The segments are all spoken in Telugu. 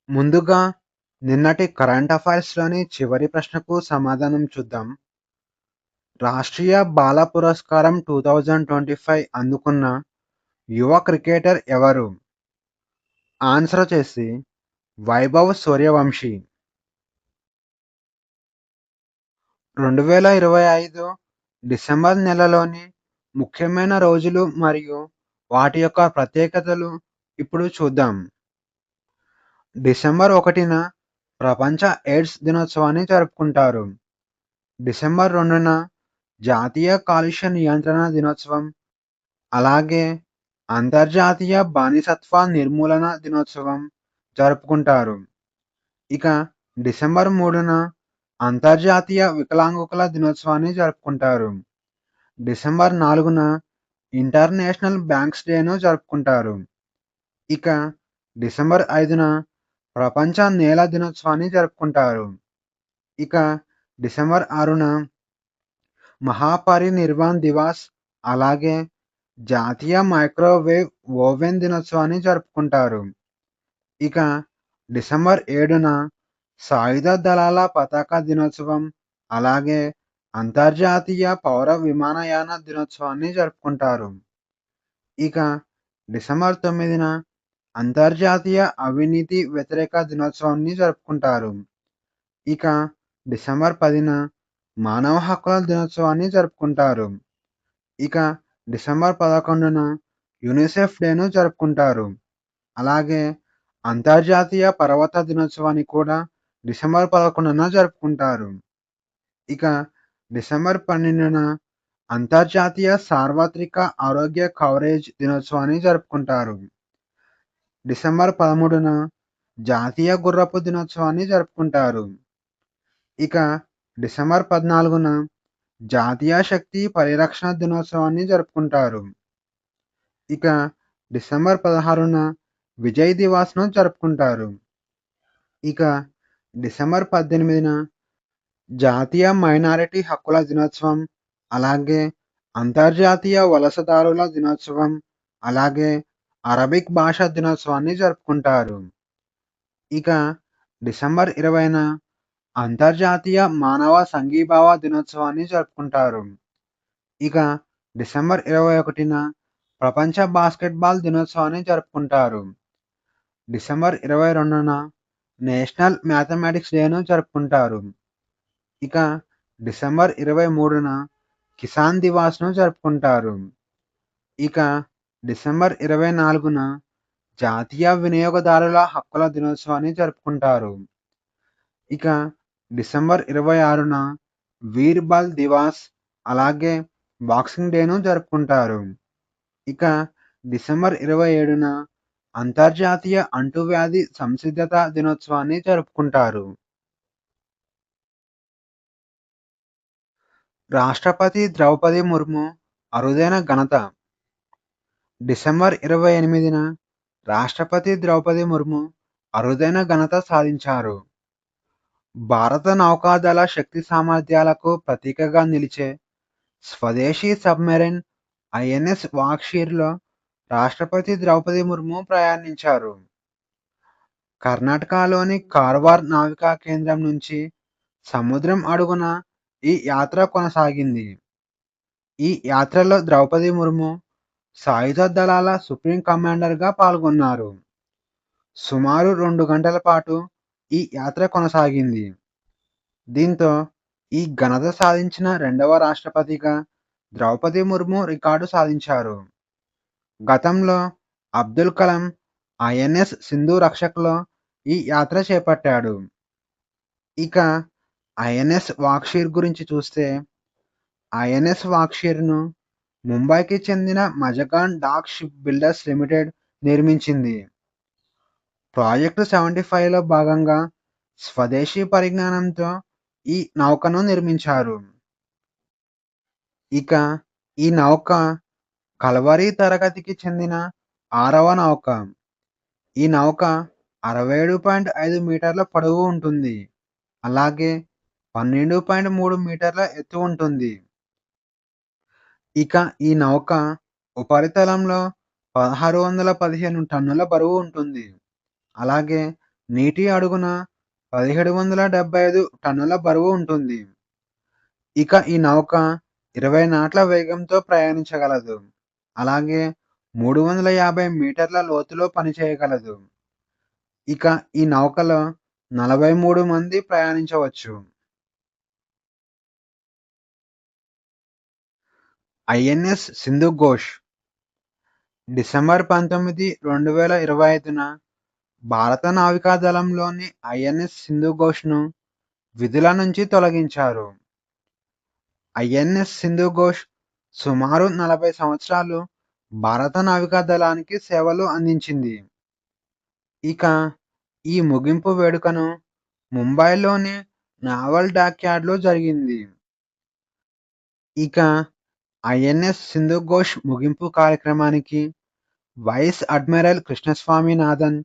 ముందుగా నిన్నటి కరెంట్ అఫైర్స్‌లోని చివరి ప్రశ్నకు సమాధానం చూద్దాం. రాష్ట్రీయ బాల పురస్కారం 2025 అందుకున్న యువ క్రికెటర్ ఎవరు? ఆన్సర్ వచ్చేసి వైభవ్ సూర్యవంశీ. 2025 డిసెంబర్ నెలలోని ముఖ్యమైన రోజులు మరియు వాటి యొక్క ప్రత్యేకతలు ఇప్పుడు చూద్దాం. డిసెంబర్ 1న ప్రపంచ ఎయిడ్స్ దినోత్సవాన్ని జరుపుకుంటారు. డిసెంబర్ 2న జాతీయ కాలుష్య నియంత్రణ దినోత్సవం, అలాగే అంతర్జాతీయ బానిసత్వ నిర్మూలన దినోత్సవం జరుపుకుంటారు. ఇక డిసెంబర్ 3న అంతర్జాతీయ వికలాంగుల దినోత్సవాన్ని జరుపుకుంటారు. డిసెంబర్ 4న ఇంటర్నేషనల్ బ్యాంక్స్ డేను జరుపుకుంటారు. ఇక డిసెంబర్ 5న ప్రపంచ నేల దినోత్సవాన్ని జరుపుకుంటారు. ఇక డిసెంబర్ 6న మహాపరినిర్వాణ్ దివాస్, అలాగే జాతీయ మైక్రోవేవ్ ఓవెన్ దినోత్సవాన్ని జరుపుకుంటారు. ఇక డిసెంబర్ 7న సాయుధ దళాల పతాక దినోత్సవం, అలాగే అంతర్జాతీయ పౌర విమానయాన దినోత్సవాన్ని జరుపుకుంటారు. ఇక డిసెంబర్ 9న అంతర్జాతీయ అవినీతి వ్యతిరేక దినోత్సవాన్ని జరుపుకుంటారు. ఇక డిసెంబర్ 10న మానవ హక్కుల దినోత్సవాన్ని జరుపుకుంటారు. ఇక డిసెంబర్ 11న యునిసెఫ్ డేను జరుపుకుంటారు. అలాగే అంతర్జాతీయ పర్వత దినోత్సవాన్ని కూడా డిసెంబర్ 11న జరుపుకుంటారు. ఇక డిసెంబర్ 12న అంతర్జాతీయ సార్వత్రిక ఆరోగ్య కవరేజ్ దినోత్సవాన్ని జరుపుకుంటారు. డిసెంబర్ 13న జాతీయ గుర్రపు దినోత్సవాన్ని జరుపుకుంటారు. ఇక డిసెంబర్ 14న జాతీయ శక్తి పరిరక్షణ దినోత్సవాన్ని జరుపుకుంటారు. ఇక డిసెంబర్ 16న విజయ్ దివాస్‌ను జరుపుకుంటారు. ఇక డిసెంబర్ 18న జాతీయ మైనారిటీ హక్కుల దినోత్సవం, అలాగే అంతర్జాతీయ వలసదారుల దినోత్సవం, అలాగే అరబిక్ భాష దినోత్సవాన్ని జరుపుకుంటారు. ఇక డిసెంబర్ 20న అంతర్జాతీయ మానవ సంఘీభావ దినోత్సవాన్ని జరుపుకుంటారు. ఇక డిసెంబర్ 21న ప్రపంచ బాస్కెట్బాల్ దినోత్సవాన్ని జరుపుకుంటారు. డిసెంబర్ 22న నేషనల్ మ్యాథమెటిక్స్ డేను జరుపుకుంటారు. ఇక డిసెంబర్ 23న కిసాన్ దివాస్‌ను జరుపుకుంటారు. ఇక డిసెంబర్ 24న జాతీయ వినియోగదారుల హక్కుల దినోత్సవాన్ని జరుపుకుంటారు. ఇక డిసెంబర్ 26న వీర్ బల్ దివాస్, అలాగే బాక్సింగ్ డేను జరుపుకుంటారు. ఇక డిసెంబర్ 27న అంతర్జాతీయ అంటువ్యాధి సంసిద్ధత దినోత్సవాన్ని జరుపుకుంటారు. రాష్ట్రపతి ద్రౌపది ముర్ము అరుదైన ఘనత. డిసెంబర్ 28న రాష్ట్రపతి ద్రౌపది ముర్ము అరుదైన ఘనత సాధించారు. భారత నౌకాదళ శక్తి సామర్థ్యాలకు ప్రతీకగా నిలిచే స్వదేశీ సబ్మెరైన్ ఐఎన్ఎస్ వాక్షీర్‌లో రాష్ట్రపతి ద్రౌపది ముర్ము ప్రయాణించారు. కర్ణాటకలోని కార్వార్ నావికా కేంద్రం నుంచి సముద్రం అడుగున ఈ యాత్ర కొనసాగింది. ఈ యాత్రలో ద్రౌపది ముర్ము సాయుధ దళాల సుప్రీం కమాండర్‌గా పాల్గొన్నారు. సుమారు 2 గంటల పాటు ఈ యాత్ర కొనసాగింది. దీంతో ఈ ఘనత సాధించిన రెండవ రాష్ట్రపతిగా ద్రౌపది ముర్ము రికార్డు సాధించారు. గతంలో అబ్దుల్ కలాం ఐఎన్ఎస్ సింధు రక్షక్‌లో ఈ యాత్ర చేపట్టాడు. ఇక ఐఎన్ఎస్ వాక్షీర్ గురించి చూస్తే, ఐఎన్ఎస్ వాక్షీర్‌ను ముంబైకి చెందిన Mazagon dock ship builders limited నిర్మించింది. ప్రాజెక్టు 75లో భాగంగా స్వదేశీ పరిజ్ఞానంతో ఈ నౌకను నిర్మించారు. ఇక ఈ నౌక కల్వరి తరగతికి చెందిన 6వ నౌక. ఈ నౌక 67.5 మీటర్ల పొడవు ఉంటుంది. అలాగే 12.3 మీటర్ల ఎత్తు ఉంటుంది. ఇక ఈ నౌక ఉపరితలంలో 1615 టన్నుల బరువు ఉంటుంది. అలాగే నీటి అడుగున 1775 టన్నుల బరువు ఉంటుంది. ఇక ఈ నౌక 20 నాట్ల వేగంతో ప్రయాణించగలదు. అలాగే 350 మీటర్ల లోతులో పనిచేయగలదు. ఇక ఈ నౌకలో 43 మంది ప్రయాణించవచ్చు. ఐఎన్ఎస్ సింధు ఘోష్ డిసెంబర్ 19, 2025న భారత నావికాదళంలోని ఐఎన్ఎస్ సింధు ఘోష్‌ను విధుల నుంచి తొలగించారు. ఐఎన్ఎస్ సింధు ఘోష్ సుమారు 40 సంవత్సరాలు భారత నావికాదళానికి సేవలు అందించింది. ఇక ఈ ముగింపు వేడుకను ముంబైలోని నావల్ డాక్యార్డ్‌లో జరిగింది. ఇక ఐఎన్ఎస్ సింధు ఘోష్ ముగింపు కార్యక్రమానికి వైస్ అడ్మిరల్ కృష్ణస్వామినాథన్,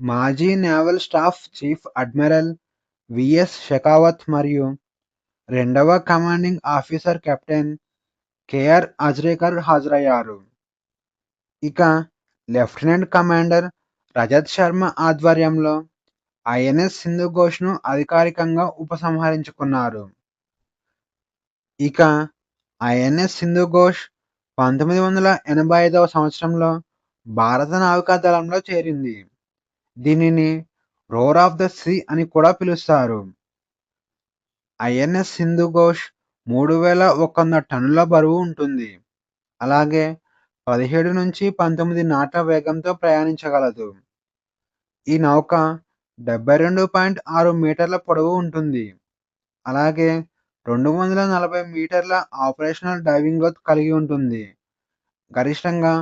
మాజీ naval staff chief admiral VS Shekhawat మరియు రెండవ commanding officer captain KR Ajrekar హాజరయ్యారు. ఇక లెఫ్టినెంట్ కమాండర్ రజత్ శర్మ ఆధ్వర్యంలో ఐఎన్ఎస్ సింధు ఘోష్‌ను అధికారికంగా ఉపసంహరించుకున్నారు. ఇక ఐఎన్ఎస్ సింధు ఘోష్ 1985వ సంవత్సరంలో భారత నావికాదళంలో చేరింది. దీనిని రోర్ ఆఫ్ ద సీ అని కూడా పిలుస్తారు. ఐఎన్ఎస్ సింధు ఘోష్ 3100 టన్నుల బరువు ఉంటుంది. అలాగే 17-19 నాట్ల వేగంతో ప్రయాణించగలదు. ఈ నౌక 72.6 మీటర్ల పొడవు ఉంటుంది. అలాగే 240 మీటర్ల ఆపరేషనల్ డైవింగ్ లోతు కలిగి ఉంటుంది. గరిష్టంగా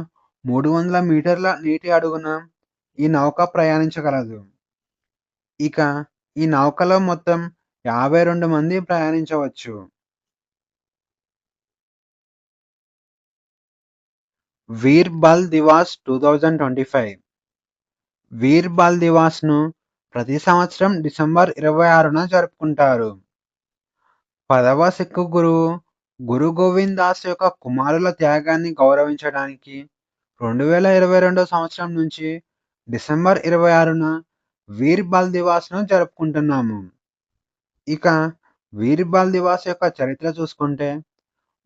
300 మీటర్ల నీటి అడుగున ఈ నౌక ప్రయాణించగలదు. ఇక ఈ నౌకలో మొత్తం 52 మంది ప్రయాణించవచ్చు. వీర్ బల్ దివాస్ 2025 వీర్ బల్ దివాస్‌ను ప్రతి సంవత్సరం డిసెంబర్ 26న జరుపుకుంటారు. 10వ సిక్కు గురువు గురు గోవింద్ దాస్ యొక్క కుమారుల త్యాగాన్ని గౌరవించడానికి 2022 సంవత్సరం నుంచి డిసెంబర్ 26న వీర్ బల్ దివాస్‌ను జరుపుకుంటున్నాము. ఇక వీర్ బల్ దివాస్ యొక్క చరిత్ర చూసుకుంటే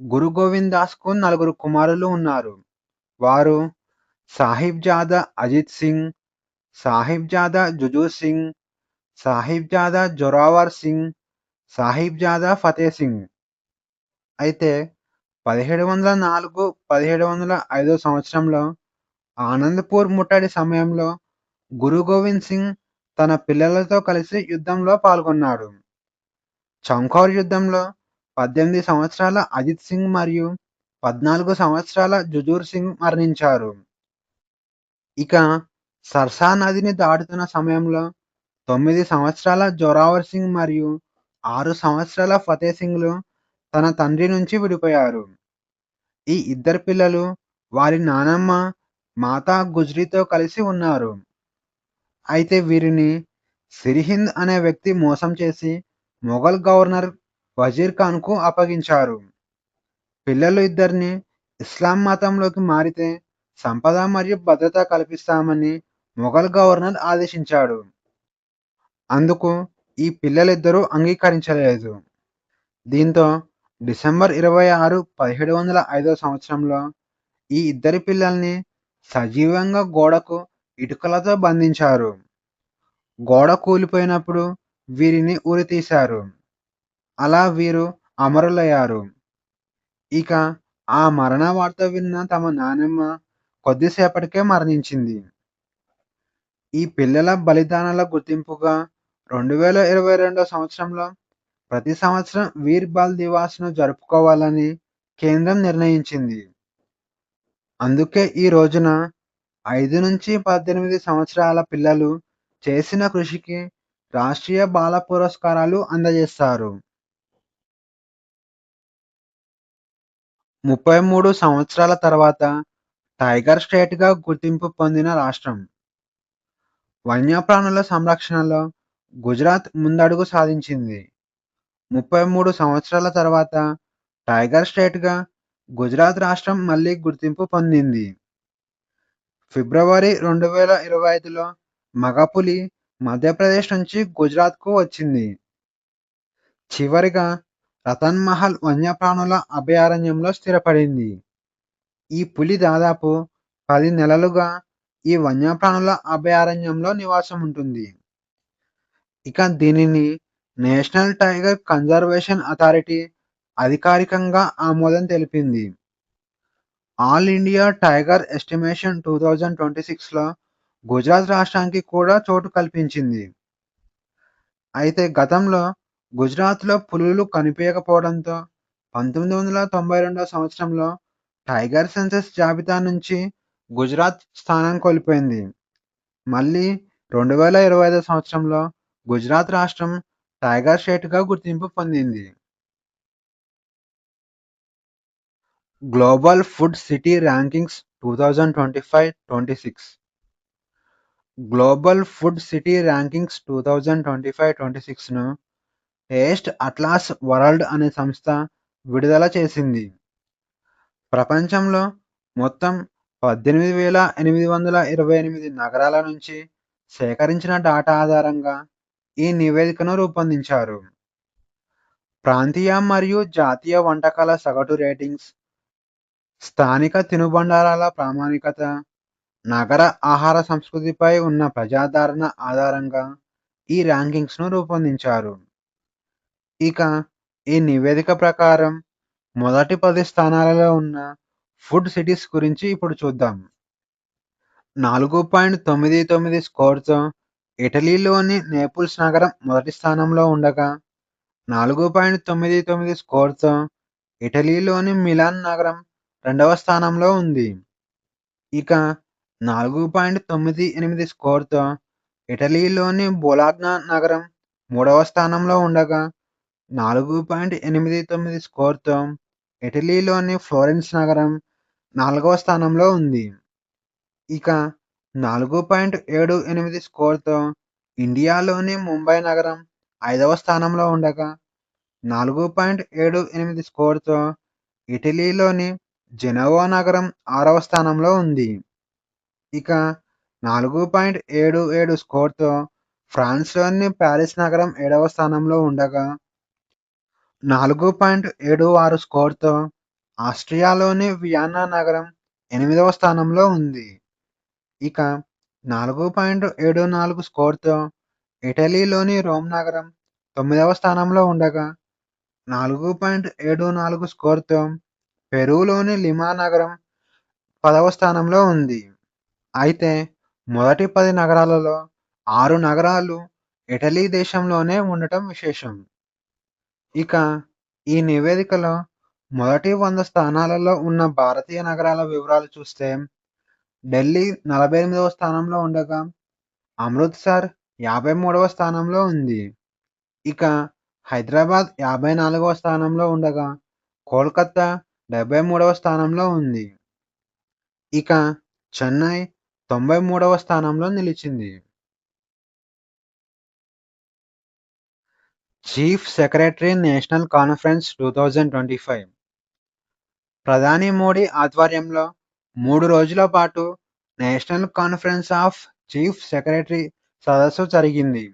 గురు గోవింద్ దాస్‌కు 4 కుమారులు ఉన్నారు. వారు సాహిబ్‌జాదా అజిత్ సింగ్, సాహిబ్‌జాదా జుజు సింగ్, సాహిబ్‌జాదా జొరావర్ సింగ్, సాహిబ్‌జాదా ఫతే సింగ్. అయితే 1704, 1705 సంవత్సరంలో ఆనందపూర్ ముట్టడి సమయంలో గురు గోవింద్ సింగ్ తన పిల్లలతో కలిసి యుద్ధంలో పాల్గొన్నాడు. చంకౌర్ యుద్ధంలో 18 సంవత్సరాల అజిత్ సింగ్ మరియు 14 సంవత్సరాల జుజూర్ సింగ్ మరణించారు. ఇక సర్సా నదిని దాటుతున్న సమయంలో 9 సంవత్సరాల జొరావర్ సింగ్ మరియు 6 సంవత్సరాల ఫతే సింగ్‌లు తన తండ్రి నుంచి విడిపోయారు. ఈ ఇద్దరు పిల్లలు వారి నానమ్మ మాతా గుజ్రీతో కలిసి ఉన్నారు. అయితే వీరిని సిర్హింద్ అనే వ్యక్తి మోసం చేసి మొఘల్ గవర్నర్ వజీర్ ఖాన్‌కు అప్పగించారు. పిల్లలు ఇద్దరిని ఇస్లాం మతంలోకి మారితే సంపద మరియు భద్రత కల్పిస్తామని మొఘల్ గవర్నర్ ఆదేశించాడు. అందుకు ఈ పిల్లలిద్దరూ అంగీకరించలేదు. దీంతో డిసెంబర్ 26, 1705 సంవత్సరంలో ఈ ఇద్దరి పిల్లల్ని సజీవంగా గోడకు ఇటుకలతో బంధించారు. గోడ కూలిపోయినప్పుడు వీరిని ఉరితీశారు. అలా వీరు అమరులయ్యారు. ఇక ఆ మరణ వార్త విన్న తమ నానమ్మ కొద్దిసేపటికే మరణించింది. ఈ పిల్లల బలిదానాల గుర్తింపుగా 2022 సంవత్సరంలో ప్రతి సంవత్సరం వీర్ బాల్ దివాస్‌ను జరుపుకోవాలని కేంద్రం నిర్ణయించింది. అందుకే ఈ రోజున 5-18 సంవత్సరాల పిల్లలు చేసిన కృషికి రాష్ట్రీయ బాల పురస్కారాలు అందజేస్తారు. 33 సంవత్సరాల తర్వాత టైగర్ స్టేట్‌గా గుర్తింపు పొందిన రాష్ట్రం. వన్యప్రాణుల సంరక్షణలో గుజరాత్ ముందడుగు సాధించింది. 33 సంవత్సరాల తర్వాత టైగర్ స్టేట్‌గా గుజరాత్ రాష్ట్రం మళ్లీ గుర్తింపు పొందింది. ఫిబ్రవరి 2025లో మగ పులి మధ్యప్రదేశ్ నుంచి గుజరాత్కు వచ్చింది. చివరిగా రతన్ మహల్ వన్యప్రాణుల అభయారణ్యంలో స్థిరపడింది. ఈ పులి దాదాపు 10 నెలలుగా ఈ వన్యప్రాణుల అభయారణ్యంలో నివాసం ఉంటుంది. ఇక దీనిని నేషనల్ టైగర్ కన్జర్వేషన్ అథారిటీ అధికారికంగా ఆమోదం తెలిపింది. ఆల్ ఇండియా టైగర్ ఎస్టిమేషన్ 2026లో గుజరాత్ రాష్ట్రానికి కూడా చోటు కల్పించింది. అయితే గతంలో గుజరాత్‌లో పులులు కనిపియకపోవడంతో 1992 సంవత్సరంలో టైగర్ సెన్సస్ జాబితా నుంచి గుజరాత్ స్థానం కోల్పోయింది. మళ్ళీ 2025 సంవత్సరంలో గుజరాత్ రాష్ట్రం టైగర్ స్టేట్‌గా గుర్తింపు పొందింది. Global food city rankings 2025-26 global food city rankings 2025-26ను టేస్ట్ అట్లాస్ వరల్డ్ అనే సంస్థ విడుదల చేసింది. ప్రపంచంలో మొత్తం 18,828 నగరాల నుంచి సేకరించిన డాటా ఆధారంగా ఈ నివేదికను రూపొందించారు. ప్రాంతీయ మరియు జాతీయ వంటకాల సగటు రేటింగ్స్, స్థానిక తినుబండారాల ప్రామాణికత, నగర ఆహార సంస్కృతిపై ఉన్న ప్రజాదరణ ఆధారంగా ఈ ర్యాంకింగ్స్‌ను రూపొందించారు. ఇక ఈ నివేదిక ప్రకారం మొదటి 10 స్థానాలలో ఉన్న ఫుడ్ సిటీస్ గురించి ఇప్పుడు చూద్దాం. 4.99 స్కోర్‌తో ఇటలీలోని నేపుల్స్ నగరం మొదటి స్థానంలో ఉండగా, 4.99 స్కోర్‌తో ఇటలీలోని మిలాన్ నగరం రెండవ స్థానంలో ఉంది. ఇక 4.98 స్కోర్‌తో ఇటలీలోని బొలాగ్నా నగరం మూడవ స్థానంలో ఉండగా, 4.89 స్కోర్‌తో ఇటలీలోని ఫ్లోరెన్స్ నగరం నాలుగవ స్థానంలో ఉంది. ఇక 4.78 స్కోర్‌తో ఇండియాలోని ముంబై నగరం ఐదవ స్థానంలో ఉండగా, 4.78 స్కోర్‌తో ఇటలీలోని జెనోవా నగరం ఆరవ స్థానంలో ఉంది. ఇక 4.77 స్కోర్‌తో ఫ్రాన్స్‌లోని పారిస్ నగరం ఏడవ స్థానంలో ఉండగా, 4.76 స్కోర్‌తో ఆస్ట్రియాలోని వియన్నా నగరం ఎనిమిదవ స్థానంలో ఉంది. ఇక 4.74 స్కోర్‌తో ఇటలీలోని రోమ్ నగరం తొమ్మిదవ స్థానంలో ఉండగా, 4.74 స్కోర్‌తో పెరూలోని లిమా నగరం పదవ స్థానంలో ఉంది. అయితే మొదటి 10 నగరాలలో 6 నగరాలు ఇటలీ దేశంలోనే ఉండటం విశేషం. ఇక ఈ నివేదికలో మొదటి 100 స్థానాలలో ఉన్న భారతీయ నగరాల వివరాలు చూస్తే, ఢిల్లీ 48వ స్థానంలో ఉండగా, అమృత్సర్ 53వ స్థానంలో ఉంది. ఇక హైదరాబాద్ 54వ స్థానంలో ఉండగా, కోల్కతా 73వ స్థానంలో ఉంది. ఇక చెన్నై 93వ స్థానంలో నిలిచింది. చీఫ్ సెక్రటరీ నేషనల్ కాన్ఫరెన్స్ 2025 ప్రధాని మోడీ ఆధ్వర్యంలో 3 రోజుల పాటు national conference of chief secretary సదస్సు జరిగింది.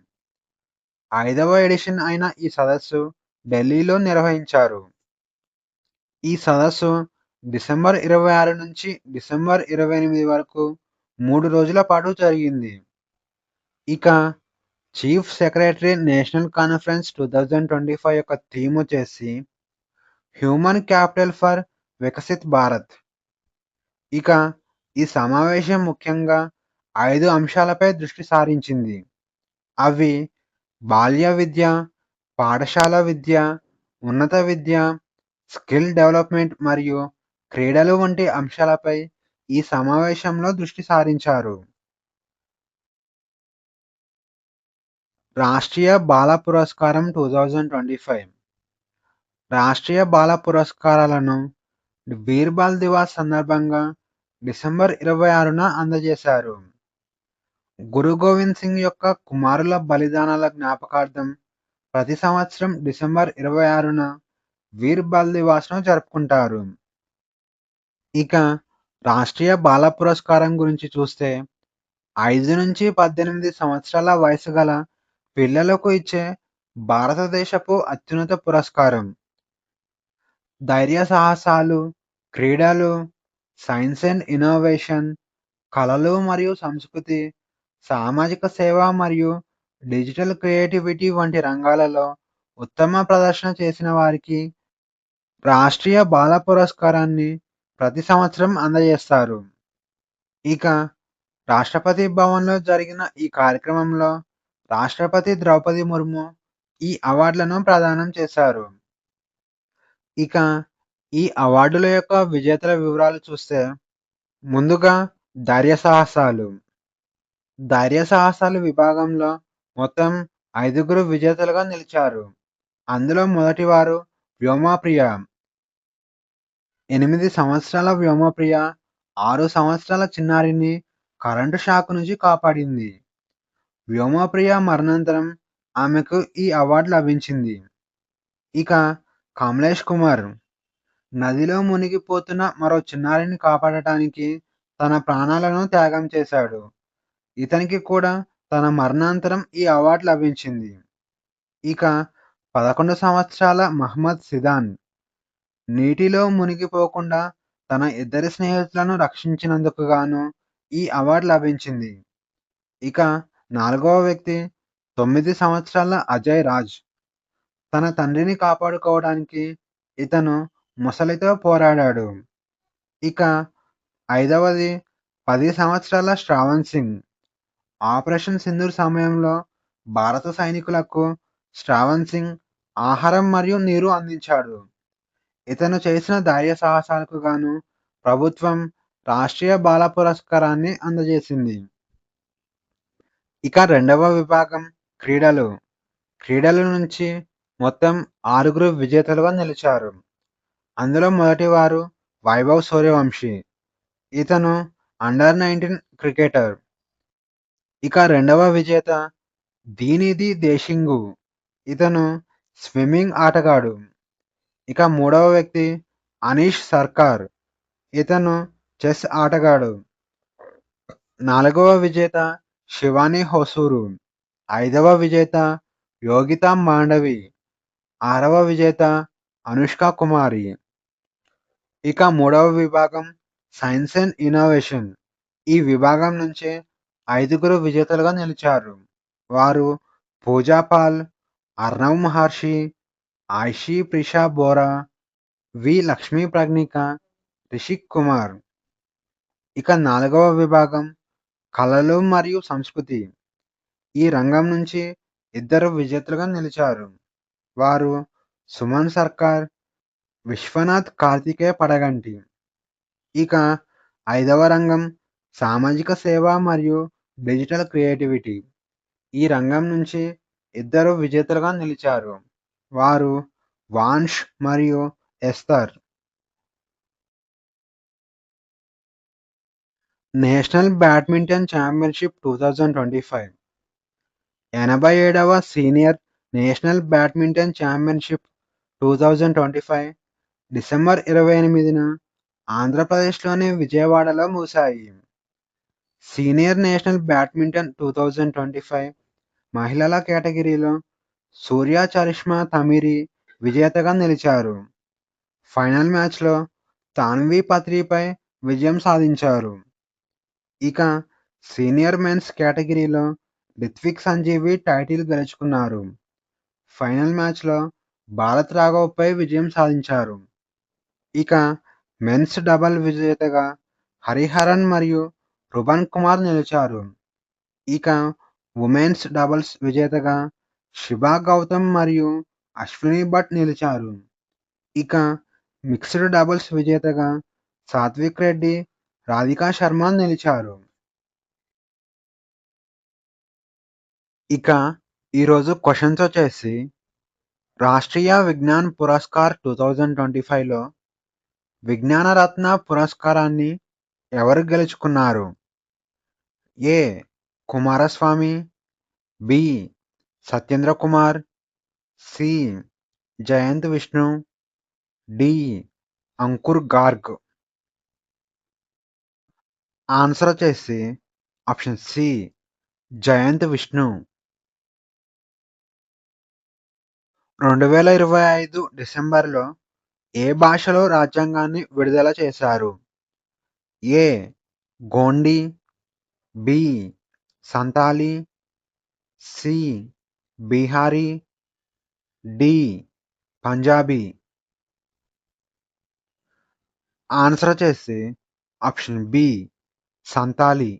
5వ ఎడిషన్ అయిన ఈ సదస్సు ఢిల్లీలో నిర్వహించారు. ఈ సదస్సు డిసెంబర్ 26 నుంచి డిసెంబర్ 28 వరకు 3 రోజుల పాటు జరిగింది. ఇక చీఫ్ సెక్రటరీ నేషనల్ కాన్ఫరెన్స్ 2025 యొక్క థీమ్ వచ్చేసి human capital for Viksit Bharat. ఇక ఈ సమావేశం ముఖ్యంగా 5 అంశాలపై దృష్టి సారించింది. అవి బాల్య విద్య, పాఠశాల విద్య, ఉన్నత విద్య, స్కిల్ డెవలప్మెంట్ మరియు క్రీడలు వంటి అంశాలపై ఈ సమావేశంలో దృష్టి సారించారు. రాష్ట్రీయ బాల పురస్కారం 2025 రాష్ట్రీయ బాల పురస్కారాలను బీర్బల్ దివాస్ సందర్భంగా డిసెంబర్ 26న అందజేశారు. గురు గోవింద్ సింగ్ యొక్క కుమారుల బలిదానాల జ్ఞాపకార్థం ప్రతి సంవత్సరం డిసెంబర్ 26న వీర్ బల్ దివాస్‌ను జరుపుకుంటారు. ఇక రాష్ట్రీయ బాల పురస్కారం గురించి చూస్తే, 5-18 సంవత్సరాల వయసు గల పిల్లలకు ఇచ్చే భారతదేశపు అత్యున్నత పురస్కారం. ధైర్య సాహసాలు, క్రీడలు, సైన్స్ అండ్ ఇన్నోవేషన్, కళలు మరియు సంస్కృతి, సామాజిక సేవ మరియు డిజిటల్ క్రియేటివిటీ వంటి రంగాలలో ఉత్తమ ప్రదర్శన చేసిన వారికి రాష్ట్రీయ బాల పురస్కారాన్ని ప్రతి సంవత్సరం అందజేస్తారు. ఇక రాష్ట్రపతి భవన్‌లో జరిగిన ఈ కార్యక్రమంలో రాష్ట్రపతి ద్రౌపది ముర్ము ఈ అవార్డులను ప్రదానం చేశారు. ఇక ఈ అవార్డుల యొక్క విజేతల వివరాలు చూస్తే ముందుగా ధైర్య సాహసాలు. ధైర్య సాహసాలు విభాగంలో మొత్తం 5గురు విజేతలుగా నిలిచారు. అందులో మొదటివారు వ్యోమప్రియ. 8 సంవత్సరాల వ్యోమప్రియ 6 సంవత్సరాల చిన్నారిని కరెంటు షాక్ నుంచి కాపాడింది. వ్యోమప్రియ మరణానంతరం ఆమెకు ఈ అవార్డు లభించింది. ఇక కమలేష్ కుమార్ నదిలో మునిగిపోతున్న మరో చిన్నారిని కాపాడటానికి తన ప్రాణాలను త్యాగం చేశాడు. ఇతనికి కూడా తన మరణానంతరం ఈ అవార్డు లభించింది. ఇక 11 సంవత్సరాల మహ్మద్ సిదాన్ నీటిలో మునిగిపోకుండా తన ఇద్దరి స్నేహితులను రక్షించినందుకు గాను ఈ అవార్డు లభించింది. ఇక 4వ వ్యక్తి 9 సంవత్సరాల అజయ్ రాజ్. తన తండ్రిని కాపాడుకోవడానికి ఇతను మొసలితో పోరాడాడు. ఇక 5వది 10 సంవత్సరాల శ్రావణ్ సింగ్. ఆపరేషన్ సింధూర్ సమయంలో భారత సైనికులకు శ్రావణ్ సింగ్ ఆహారం మరియు నీరు అందించాడు. ఇతను చేసిన ధైర్య సాహసాలకు గాను ప్రభుత్వం రాష్ట్రీయ బాల పురస్కారాన్ని అందజేసింది. ఇక రెండవ విభాగం క్రీడలు. క్రీడల నుంచి మొత్తం 6గురు విజేతలుగా నిలిచారు. అందులో మొదటివారు వైభవ్ సూర్యవంశీ. ఇతను అండర్-19 క్రికెటర్. ఇక రెండవ విజేత దీనిధి దేశింగు. ఇతను స్విమ్మింగ్ ఆటగాడు. ఇక మూడవ వ్యక్తి అనీష్ సర్కార్. ఇతను చెస్ ఆటగాడు. 4వ విజేత శివాని హోసూరు. 5వ విజేత యోగితా మాండవి. 6వ విజేత అనుష్క కుమారి. ఇక మూడవ విభాగం సైన్స్ అండ్ ఇన్నోవేషన్. ఈ విభాగం నుంచే 5గురు విజేతలుగా నిలిచారు. వారు పూజా పాల్, అర్నవ్ మహర్షి, ఆయిషీ ప్రిషా బోరా, వి లక్ష్మీ ప్రజ్ఞిక, రిషిక్ కుమార్. ఇక 4వ విభాగం కళలు మరియు సంస్కృతి. ఈ రంగం నుంచి ఇద్దరు విజేతలుగా నిలిచారు. వారు సుమన్ సర్కార్, విశ్వనాథ్ కార్తికేయ పడగంటి. ఇక 5వ రంగం సామాజిక సేవ మరియు డిజిటల్ క్రియేటివిటీ. ఈ రంగం నుంచి ఇద్దరు విజేతలుగా నిలిచారు. వారు వాన్ష్ మరియు ఎస్తర్. National badminton championship 2025. 87వ senior national badminton championship 2025 December 28న ఆంధ్రప్రదేశ్లోని విజయవాడలో ముగిశాయి. సీనియర్ నేషనల్ బ్యాడ్మింటన్ 2025 మహిళల కేటగిరీలో సూర్య చరిష్మా తమిరి విజేతగా నిలిచారు. ఫైనల్ మ్యాచ్లో తాన్వి పత్రిపై విజయం సాధించారు. ఇక సీనియర్ మెన్స్ కేటగిరీలో రిత్విక్ సంజీవి టైటిల్ గెలుచుకున్నారు. ఫైనల్ మ్యాచ్లో భారత్ రాఘవ్పై విజయం సాధించారు. ఇక మెన్స్ డబుల్ విజేతగా హరిహరన్ మరియు రుబన్ కుమార్ నిలిచారు. ఇక ఉమెన్స్ డబుల్స్ విజేతగా శిబా గౌతమ్ మరియు అశ్విని భట్ నిలిచారు. ఇక మిక్స్డ్ డబుల్స్ విజేతగా సాత్విక్ రెడ్డి, రాధికా శర్మ నిలిచారు. ఇక ఈరోజు క్వశ్చన్స్ వచ్చేసి రాష్ట్రీయ విజ్ఞాన్ పురస్కార్ 2025లో విజ్ఞాన రత్న పురస్కారాన్ని ఎవరు గెలుచుకున్నారు? A Kumaraswamy, B Satyendra Kumar, C Jayant Vishnu, D Ankur Garg. Answer వచ్చేసి ఆప్షన్ సి జయంత్ విష్ణు. 2025 డిసెంబర్లో ఏ భాషలో రాజ్యాంగాన్ని విడుదల చేశారు? A Gondi, B Santali, C Bihari, D Punjabi. Answer వచ్చేసి ఆప్షన్ బి సంతాలి.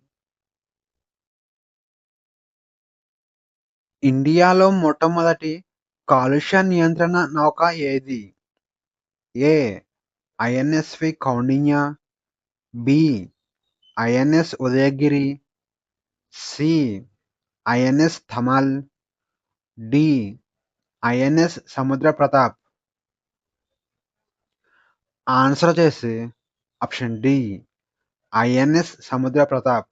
ఇండియాలో మొట్టమొదటి కాలుష్య నియంత్రణ నౌక ఏది? A INSV Kaundinya, B INS Udayagiri, C INS Thamal, D INS Samudra Pratap. Answer వచ్చేసి option D INS Samudra Pratap.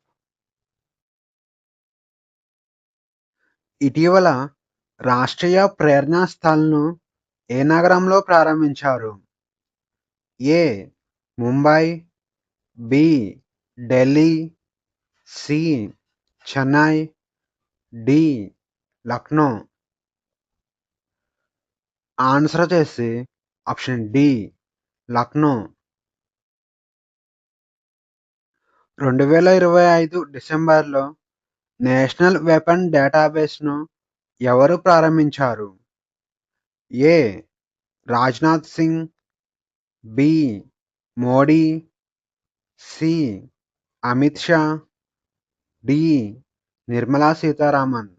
ఇటీవల రాష్ట్రీయ ప్రేరణా స్థల్ను ఏ నగరంలో ప్రారంభించారు? A Mumbai, B Delhi, C Chennai, D Lucknow. Answer వచ్చేసి ఆప్షన్ డి లక్నో. 2025 డిసెంబర్లో నేషనల్ వెపన్ డేటాబేస్ను ఎవరు ప్రారంభించారు? A Rajnath Singh, B Modi, C Amit Shah, D Nirmala Sitharaman.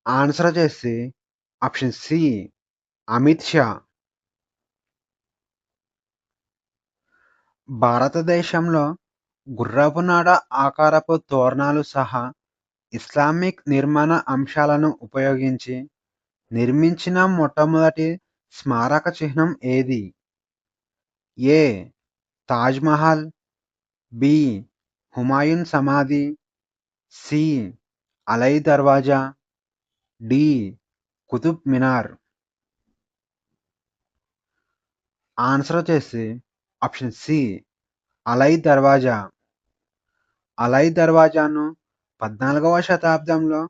Answer వచ్చేసి ఆప్షన్ సి అమిత్ షా. భారతదేశంలో గుర్రపు నాడ ఆకారపు తోరణాలు సహా ఇస్లామిక్ నిర్మాణ అంశాలను ఉపయోగించి నిర్మించిన మొట్టమొదటి స్మారక చిహ్నం ఏది? ఏ తాజ్ మహల్, బి హుమాయూన్ సమాధి, సి అలై దర్వాజా, డి కుతుబ్ మినార్. ఆన్సర్ వచ్చేసి ఆప్షన్ సి అలై దర్వాజా. అలై దర్వాజాను 14వ శతాబ్దంలో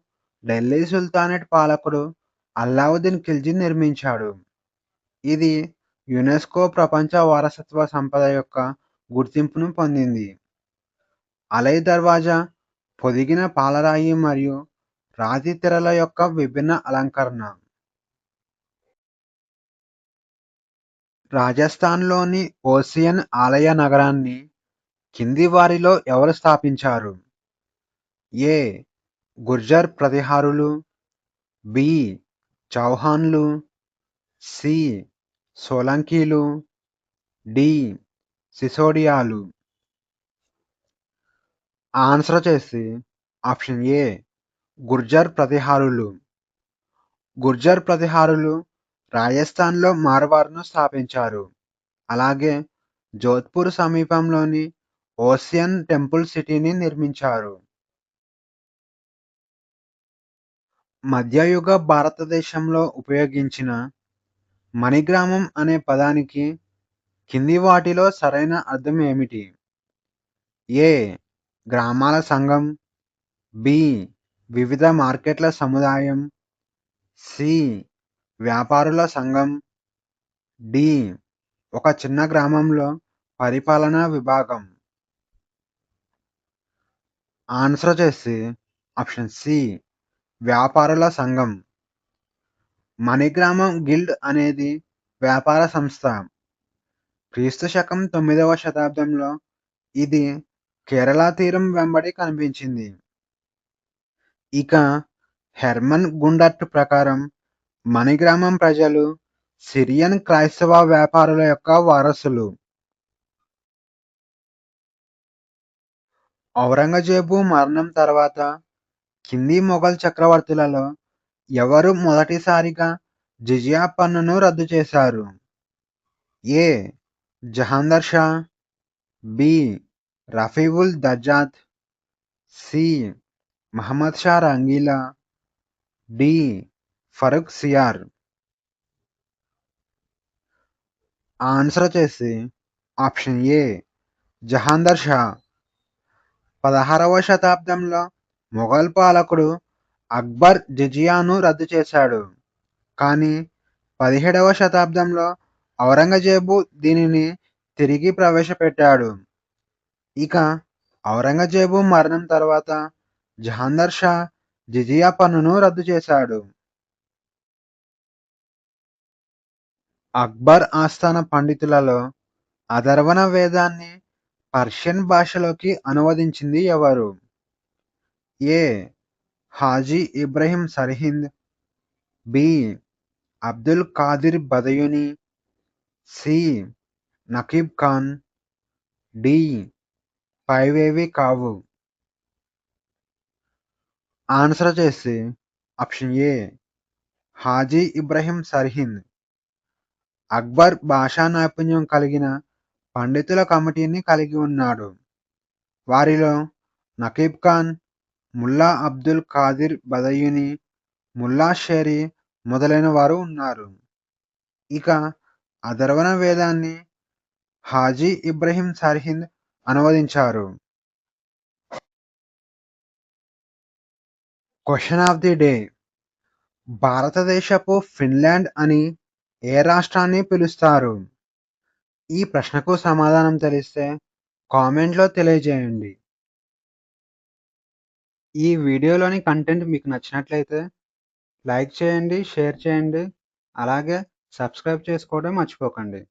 ఢిల్లీ సుల్తానేట్ పాలకుడు అల్లావుద్దీన్ ఖిల్జీ నిర్మించాడు. ఇది యునెస్కో ప్రపంచ వారసత్వ సంపద యొక్క గుర్తింపును పొందింది. అలై దర్వాజా పొదిగిన పాలరాయి మరియు రాతి తెరల యొక్క విభిన్న అలంకరణ. రాజస్థాన్లోని ఓసియన్ ఆలయ నగరాన్ని కింది వారిలో ఎవరు స్థాపించారు? ఏ గుర్జర్ ప్రతిహారులు, బి చౌహాన్లు, సి సోలంకీలు, డి సిసోడియాలు. ఆన్సర్ వచ్చేసి ఆప్షన్ ఏ గుర్జర్ ప్రతిహారులు. గుర్జర్ ప్రతిహారులు రాజస్థాన్లో మార్వార్ను స్థాపించారు. అలాగే జోధ్పూర్ సమీపంలోని ఓసియన్ టెంపుల్ సిటీని నిర్మించారు. మధ్యయుగ భారతదేశంలో ఉపయోగించిన మణిగ్రామం అనే పదానికి కింది వాటిలో సరైన అర్థం ఏమిటి? ఏ గ్రామాల సంఘం, బి వివిధ మార్కెట్ల సముదాయం, సి వ్యాపారుల సంఘం, డి ఒక చిన్న గ్రామంలో పరిపాలనా విభాగం. ఆన్సర్ వచ్చేసి ఆప్షన్ సి వ్యాపారుల సంఘం. మణిగ్రామం గిల్డ్ అనేది వ్యాపార సంస్థ. క్రీస్తు శకం 9వ శతాబ్దంలో ఇది కేరళ తీరం వెంబడి కనిపించింది. ఇక హెర్మన్ గుండర్ట్ ప్రకారం మణిగ్రామం ప్రజలు సిరియన్ క్రైస్తవ వ్యాపారుల యొక్క వారసులు. ఔరంగజేబు మరణం తర్వాత కింది మొఘల్ చక్రవర్తులలో ఎవరు మొదటిసారిగా జిజియా పన్నును రద్దు చేశారు? A Jahandar Shah, B Rafiul Darjat, C Muhammad Shah Rangeela, D Farrukh Siyar. Answer వచ్చేసి ఆప్షన్ ఏ జహాందర్ షా. 16వ శతాబ్దంలో మొఘల్ పాలకుడు అక్బర్ జిజియాను రద్దు చేశాడు. కానీ 17వ శతాబ్దంలో ఔరంగజేబు దీనిని తిరిగి ప్రవేశపెట్టాడు. ఇక ఔరంగజేబు మరణం తర్వాత జహాందర్ షా జిజియా పన్నును రద్దు చేశాడు. అక్బర్ ఆస్థాన పండితులలో అథర్వణ వేదాన్ని పర్షియన్ భాషలోకి అనువదించింది ఎవరు? A. Haji Ibrahim Sirhind, B. Abdul Qadir Badayuni, C. Naqib Khan, D. పైవేవి కావు. ఆన్సర్ వచ్చేసి ఆప్షన్ ఏ హాజీ ఇబ్రహీం సర్హింద్. అక్బర్ భాషా నైపుణ్యం కలిగిన పండితుల కమిటీని కలిగి ఉన్నాడు. వారిలో నకీబ్ ఖాన్, ముల్లా అబ్దుల్ ఖాదిర్ బదయుని, ముల్లా షేరి మొదలైన వారు ఉన్నారు. ఇక అథర్వణ వేదాన్ని హాజీ ఇబ్రహీం సర్హింద్ అనువదించారు. Question of the day. భారతదేశపు ఫిన్లాండ్ అని ఏ రాష్ట్రాన్ని పిలుస్తారు? ఈ ప్రశ్నకు సమాధానం తెలిస్తే కామెంట్లో తెలియజేయండి. ఈ వీడియోలోని కంటెంట్ మీకు నచ్చినట్లయితే లైక్ చేయండి, షేర్ చేయండి, అలాగే సబ్స్క్రైబ్ చేసుకోవడం మర్చిపోకండి.